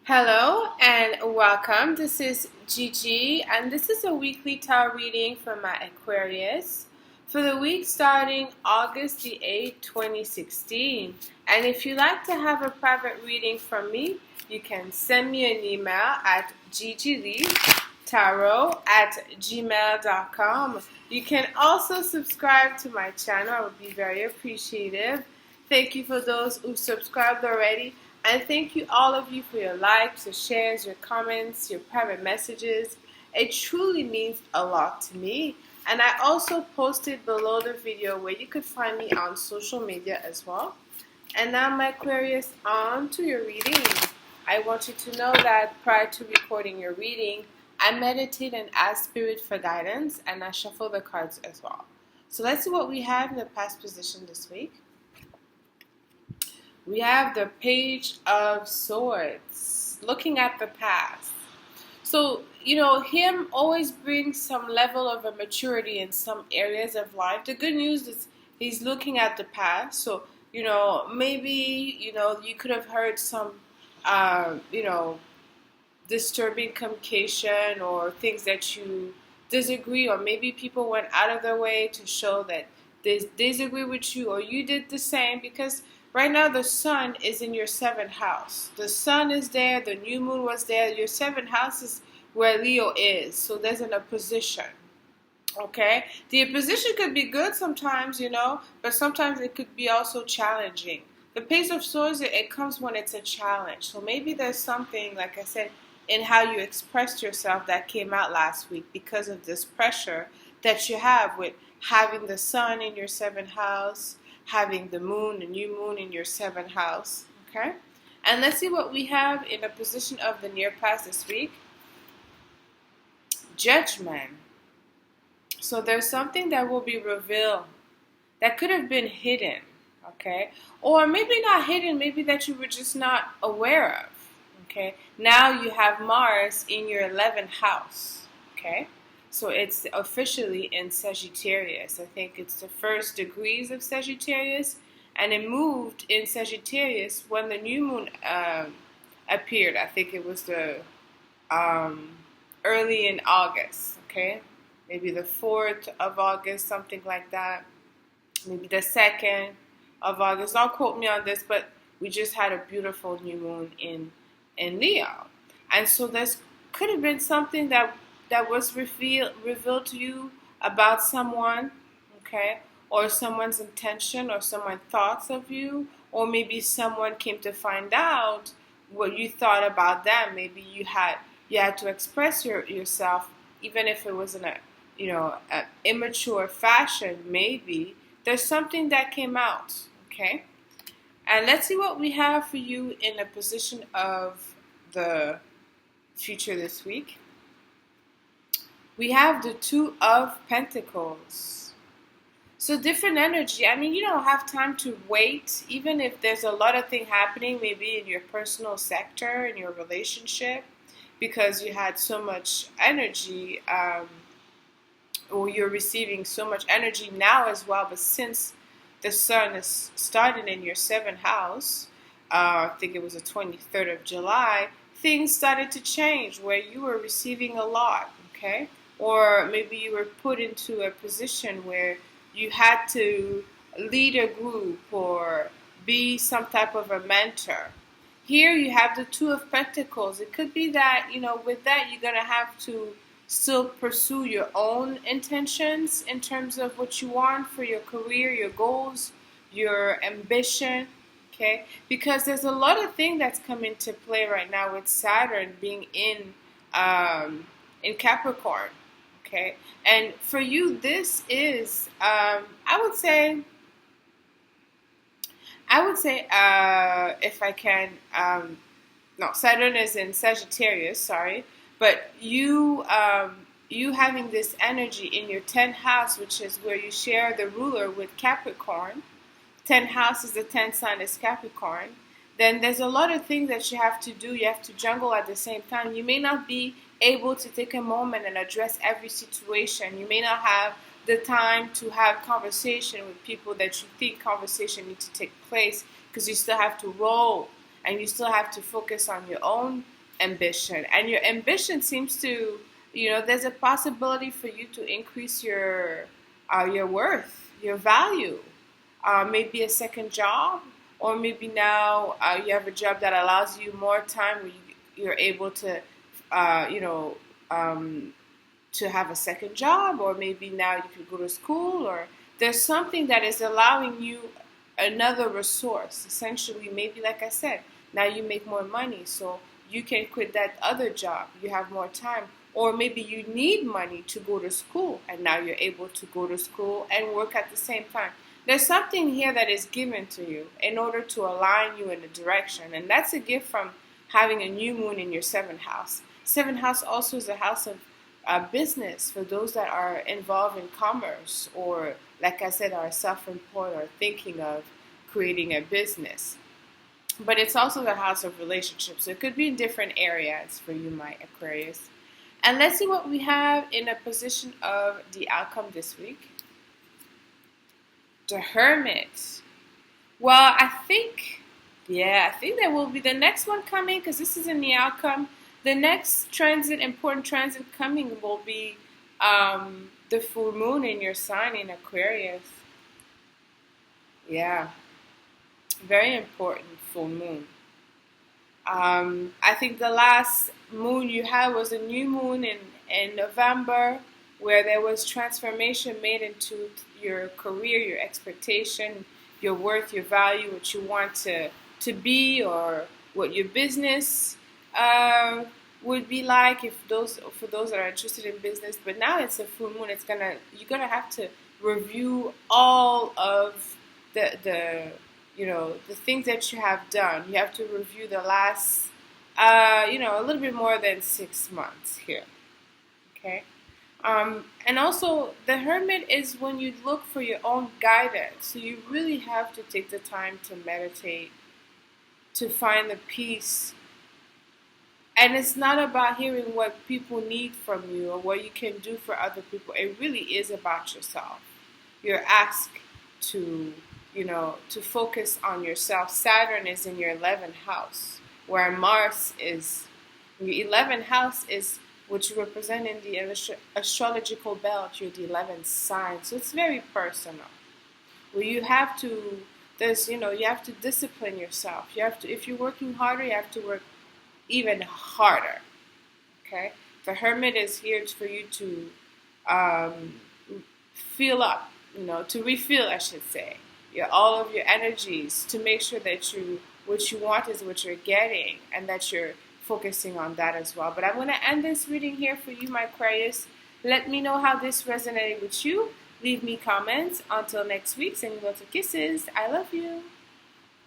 Hello and welcome. This is Gigi, and this is a weekly tarot reading for my Aquarius for the week starting August the 8th, 2016. And if you'd like to have a private reading from me, you can send me an email at gigileetarot@gmail.com. You can also subscribe to my channel. I would be very appreciative. Thank you for those who subscribed already. And thank you, all of you, for your likes, your shares, your comments, your private messages. It truly means a lot to me. And I also posted below the video where you could find me on social media as well. And now, my Aquarius, on to your reading. I want you to know that prior to recording your reading, I meditate and ask Spirit for guidance, and I shuffle the cards as well. So let's see what we have in the past position this week. We have the Page of Swords, looking at the past. So, him always brings some level of a maturity in some areas of life. The good news is he's looking at the past. So, maybe, you could have heard some, disturbing communication or things that you disagree, or maybe people went out of their way to show that they disagree with you, or you did the same, because right now the sun is in your 7th house. The sun is there, the new moon was there. Your 7th house is where Leo is, so there's an opposition. Okay? The opposition could be good sometimes, but sometimes it could be also challenging. The Page of Swords, it comes when it's a challenge. So maybe there's something, like I said, in how you expressed yourself that came out last week because of this pressure that you have with having the sun in your 7th house, having the moon, the new moon in your 7th house. Okay? And let's see what we have in the position of the near past this week. Judgment. So there's something that will be revealed that could have been hidden. Okay? Or maybe not hidden, maybe that you were just not aware of. Okay? Now you have Mars in your 11th house. Okay? So it's officially in Sagittarius. I think it's the first degrees of Sagittarius. And it moved in Sagittarius when the new moon appeared. I think it was the early in August. Okay? Maybe the 4th of August, something like that. Maybe the 2nd of August. Don't quote me on this, but we just had a beautiful new moon in Leo. And so this could have been something that was revealed to you about someone, okay, or someone's intention, or someone's thoughts of you, or maybe someone came to find out what you thought about them. Maybe you had to express yourself, even if it was in a an immature fashion. Maybe there's something that came out, okay. And let's see what we have for you in the position of the future this week. We have the 2 of Pentacles. So different energy. I mean, you don't have time to wait, even if there's a lot of things happening, maybe in your personal sector, in your relationship, because you had so much energy, or you're receiving so much energy now as well. But since the sun is starting in your 7th house, I think it was the 23rd of July, things started to change where you were receiving a lot, okay? Or maybe you were put into a position where you had to lead a group or be some type of a mentor. Here you have the 2 of Pentacles. It could be that, with that you're going to have to still pursue your own intentions in terms of what you want for your career, your goals, your ambition, okay? Because there's a lot of things that's come into play right now with Saturn being in Capricorn, okay? And for you, this is, I would say, if I can, no, Saturn is in Sagittarius, sorry. But you having this energy in your 10th house, which is where you share the ruler with Capricorn. 10th house is the 10th sign is Capricorn. Then there's a lot of things that you have to do. You have to juggle at the same time. You may not be able to take a moment and address every situation. You may not have the time to have conversation with people that you think conversation needs to take place, because you still have to roll and you still have to focus on your own ambition, and your ambition seems to, there's a possibility for you to increase your worth, your value. Maybe a second job, or maybe now you have a job that allows you more time where you're able to, to have a second job, or maybe now you can go to school, or there's something that is allowing you another resource. Essentially, maybe like I said, now you make more money, so you can quit that other job. You have more time. Or maybe you need money to go to school, and now you're able to go to school and work at the same time. There's something here that is given to you in order to align you in a direction. And that's a gift from having a new moon in your seventh house. Seventh house also is a house of business for those that are involved in commerce, or, like I said, are self-employed or thinking of creating a business. But it's also the house of relationships. So it could be in different areas for you, my Aquarius. And let's see what we have in a position of the outcome this week. The Hermit. Well, I think there will be the next one coming, because this is in the outcome. The next important transit coming will be the full moon in your sign in Aquarius. Yeah. Very important full moon. I think the last moon you had was a new moon in November, where there was transformation made into your career, your expectation, your worth, your value, what you want to be, or what your business would be like for those that are interested in business. But now it's a full moon. You're gonna have to review all of the things that you have done. You have to review the last, a little bit more than 6 months here. Okay? And also, the Hermit is when you look for your own guidance. So you really have to take the time to meditate, to find the peace. And it's not about hearing what people need from you or what you can do for other people. It really is about yourself. You're asked to focus on yourself. Saturn is in your 11th house, where Mars is. Your 11th house is what you represent in the astrological belt. You're the 11th sign. So it's very personal. Where you have to, you have to discipline yourself. You have to, if you're working harder, you have to work even harder. Okay? The Hermit is here for you to fill up, to refill, I should say. All of your energies, to make sure that what you want is what you're getting, and that you're focusing on that as well. But I'm going to end this reading here for you, my Aquarius. Let me know how this resonated with you. Leave me comments. Until next week, sending lots of kisses. I love you.